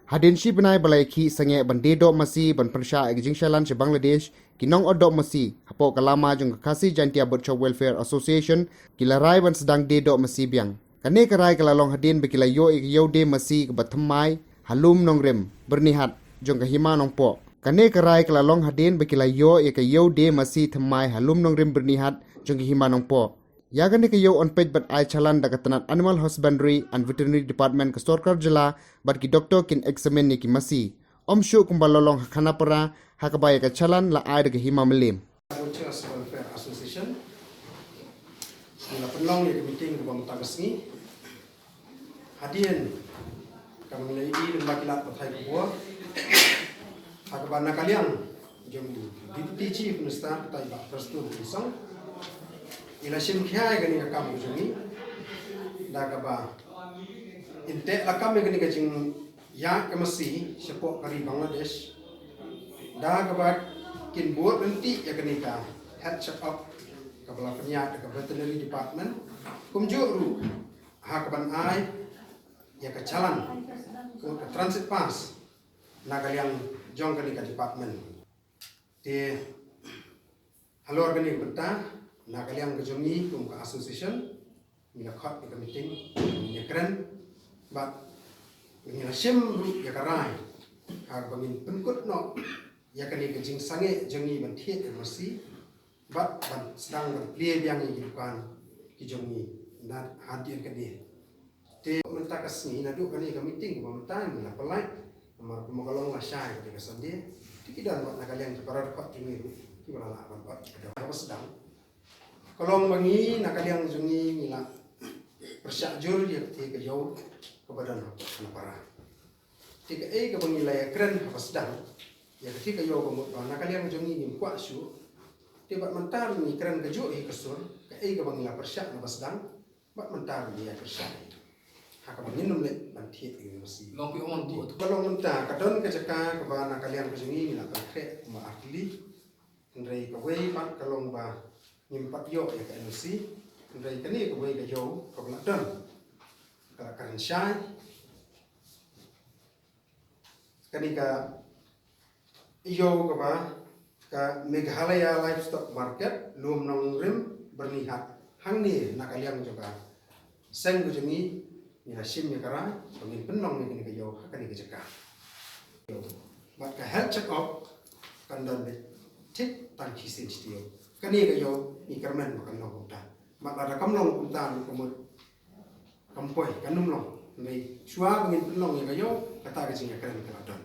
Hadin shi benai balai ki sange bande dok Masi ban persya Jingdie se Bangladesh kinong odok Masi hapo kalama jung kasi jantia Butcher Welfare Association kilarai ban sedang de dok Masi Biang. Kane karai kalalong hadin bekila yo de Masi ke Thymmai halum nongrem bernihat jung kahima nongpo. Kane karai kalalong hadin bekila yo de Masi Thymmai halum nongrem bernihat jung kahima nongpo. Yagan ni kayo on page bat ay chalan da katanan Animal Husbandry and Veterinary Department ke Storkar jela bat ki doktor kin examine ni ki Masi. Om syu kumbalolong hakana para hakabaya ka chalan la ay da hima melim. Butcher Welfare Association. Sila penlong ni meeting ke bang tagasni. Hadian kami lagi di lakilat pathai kubuah. Hakabana kalian jom Deputy Chief Minister pathai bak Preston Ynsdang. Ila sim khay gani ka kam jumi da ka ba inte la kam gani ka jing ya ka Masi sepo kari Bangladesh da ka ba kin buat nanti ya gani ka head check up ka bala penyat ka veterinary department kumju ru ha ka ban ai ya ka jalan ka transit pass na kalian jong gani ka department te halo gani benta na kalian kejungi kum ka association mina khot ka meeting ni kren bat ni sim ru ya karai ha bangin penkut no ya kani ke jing sange jengi ban thiet Masi bat ban sedang ban plie biang ni dukan ki jongi na hadir ke dia te menta kasni na du kani ka meeting ba menta ni la pelai mar mo kalong la syai ke sandi tikidan bat na kalian parar khot ni ki bala la ban bat ka sedang kalau mengi nak kalian jungi mila persyajur dia ketika jauh ke badan anak para. Ketika ke pengilai keren apa sedang ya ketika jauh ke nak kalian jungi ni kuat su dia buat mentar ni keren ke jauh kesur ke pengilai persyaj apa sedang buat mentar ni ya persyaj. Hak menginum le bantit ini Masi. Long pi on tu. Kalau mentar kadon ke jaka ke nak kalian jungi mila konkret ma ahli ndrei ke wei pat kalong ba nyimpat yo ya ka Masi ndai kani ko wei ka yo ko la dan ka kan syai kani ka yo ka ba ka Meghalaya livestock market lum nong rim bernihat hang ni nak kalian juga seng ko jemi ni sim ya kara pengin penong ni kani ka yo kani ka jaka bat ka health check up kan dan tik tan kisin stio kani ka yo ni kermen makan long ta mak ada kam long ta ni kumut kampoi kanum long nei chua ngin long ni ka yo kata ka jinga keren ka don